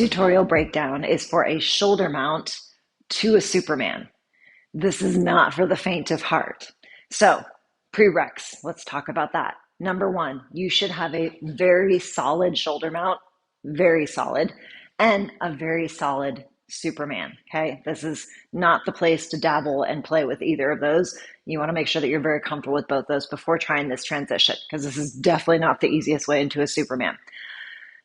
tutorial breakdown is for a shoulder mount to a Superman. This is not for the faint of heart. So, prereqs, let's talk about that. Number one, you should have a very solid shoulder mount, very solid, and a very solid Superman. Okay, this is not the place to dabble and play with either of those. You want to make sure that you're very comfortable with both those before trying this transition, because this is definitely not the easiest way into a Superman.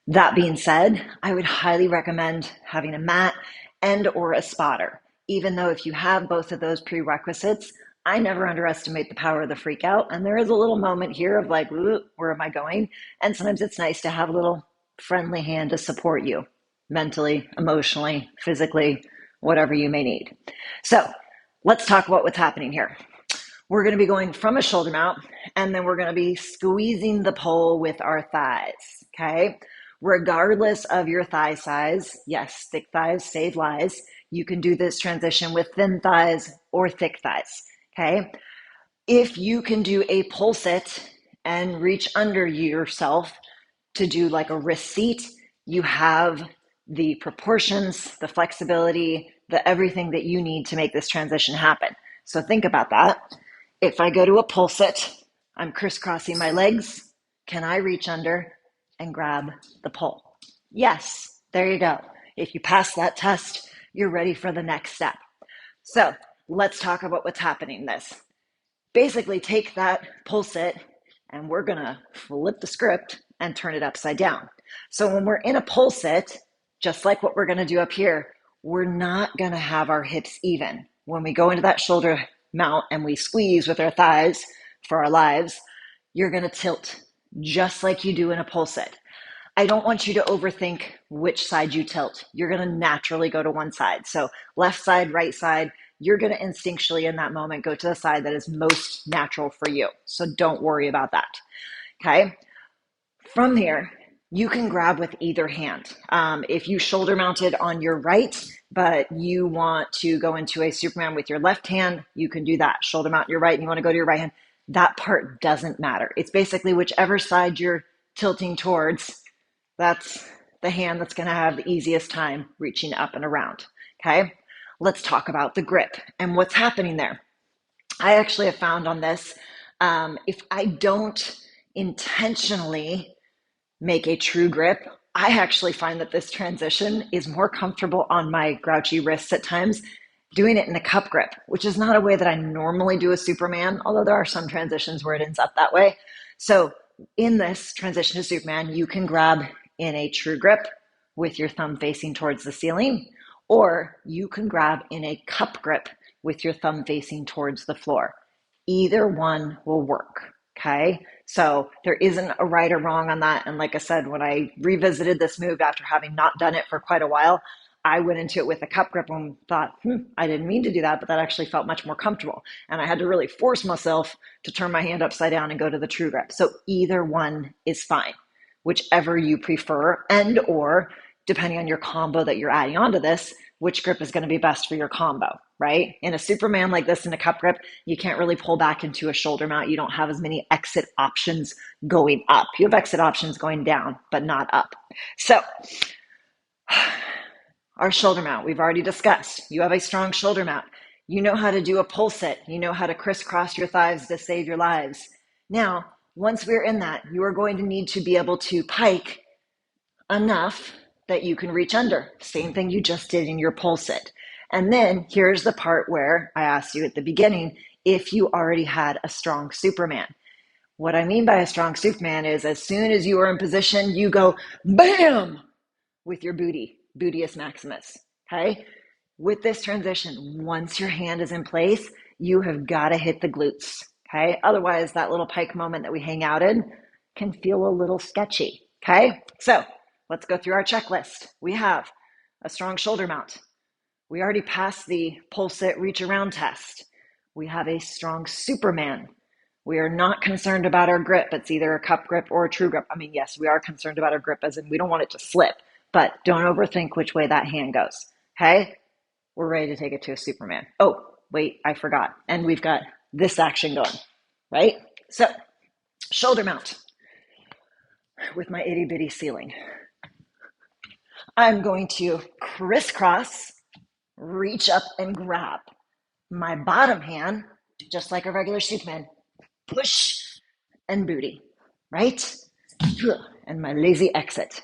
That being said, I would highly recommend having a mat and or a spotter. Even though if you have both of those prerequisites, I never underestimate the power of the freak out. And there is a little moment here of like, where am I going? And sometimes it's nice to have a little friendly hand to support you mentally, emotionally, physically, whatever you may need. So let's talk about what's happening here. We're going to be going from a shoulder mount, and then we're going to be squeezing the pole with our thighs, okay? Regardless of your thigh size, yes, thick thighs save lives. You can do this transition with thin thighs or thick thighs, okay? If you can do a pull sit and reach under yourself to do like a wrist seat, you have the proportions, the flexibility, the everything that you need to make this transition happen. So think about that. If I go to a pull sit, I'm crisscrossing my legs. Can I reach under and grab the pole? Yes, there you go. If you pass that test, you're ready for the next step. So let's talk about what's happening in this. Basically take that pull sit and we're gonna flip the script and turn it upside down. So when we're in a pull sit, just like what we're gonna do up here, we're not gonna have our hips even. When we go into that shoulder mount and we squeeze with our thighs for our lives, you're gonna tilt just like you do in a pull sit. I don't want you to overthink which side you tilt. You're gonna naturally go to one side. So left side, right side, you're gonna instinctually in that moment go to the side that is most natural for you. So don't worry about that, okay? From here, you can grab with either hand. If you shoulder mounted on your right, but you want to go into a Superman with your left hand, you can do that. Shoulder mount your right and you want to go to your right hand. That part doesn't matter. It's basically whichever side you're tilting towards, that's the hand that's going to have the easiest time reaching up and around. Okay, let's talk about the grip and what's happening there. I actually have found on this, if I don't intentionally make a true grip, I actually find that this transition is more comfortable on my grouchy wrists at times doing it in a cup grip, which is not a way that I normally do a Superman, although there are some transitions where it ends up that way. So in this transition to Superman, you can grab in a true grip with your thumb facing towards the ceiling, or you can grab in a cup grip with your thumb facing towards the floor. Either one will work, okay? So there isn't a right or wrong on that. And like I said, when I revisited this move after having not done it for quite a while, I went into it with a cup grip and thought, I didn't mean to do that, but that actually felt much more comfortable. And I had to really force myself to turn my hand upside down and go to the true grip. So either one is fine, whichever you prefer, and or depending on your combo that you're adding onto this, which grip is going to be best for your combo, right? In a Superman like this in a cup grip, you can't really pull back into a shoulder mount. You don't have as many exit options going up. You have exit options going down, but not up. So our shoulder mount, we've already discussed. You have a strong shoulder mount. You know how to do a pull sit. You know how to crisscross your thighs to save your lives. Now, once we're in that, you are going to need to be able to pike enough that you can reach under. Same thing you just did in your pull sit. And then here's the part where I asked you at the beginning, if you already had a strong Superman. What I mean by a strong Superman is as soon as you are in position, you go bam with your bootius maximus, okay? With this transition, once your hand is in place, you have got to hit the glutes, okay? Otherwise, that little pike moment that we hang out in can feel a little sketchy, okay? So let's go through our checklist. We have a strong shoulder mount. We already passed the pull sit reach around test. We have a strong Superman. We are not concerned about our grip. It's either a cup grip or a true grip. I mean, yes, we are concerned about our grip as in we don't want it to slip, but don't overthink which way that hand goes, okay? We're ready to take it to a Superman. Oh, wait, I forgot. And we've got this action going, right? So, shoulder mount with my itty bitty ceiling. I'm going to crisscross, reach up and grab my bottom hand, just like a regular Superman, push and booty, right? And my lazy exit.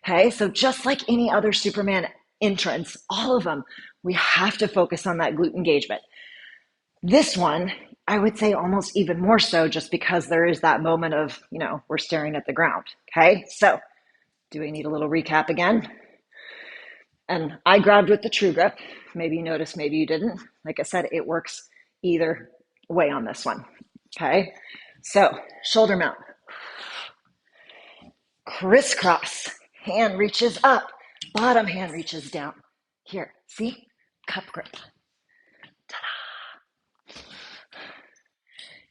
Okay, so just like any other Superman entrance, all of them, we have to focus on that glute engagement. This one, I would say almost even more so just because there is that moment of, we're staring at the ground. Okay, so do we need a little recap again? And I grabbed with the true grip. Maybe you noticed, maybe you didn't. Like I said, it works either way on this one. Okay, so shoulder mount. Crisscross. Hand reaches up. Bottom hand reaches down. Here, see? Cup grip. Ta-da.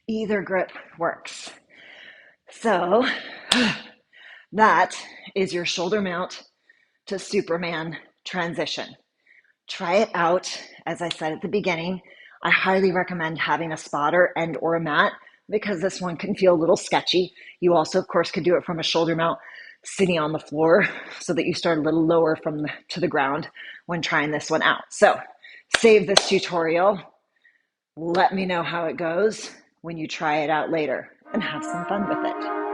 Either grip works. So that is your shoulder mount to Superman transition. Try it out. As I said at the beginning, I highly recommend having a spotter and or a mat because this one can feel a little sketchy. You also, of course, could do it from a shoulder mount sitting on the floor so that you start a little lower to the ground when trying this one out. So save this tutorial. Let me know how it goes when you try it out later and have some fun with it.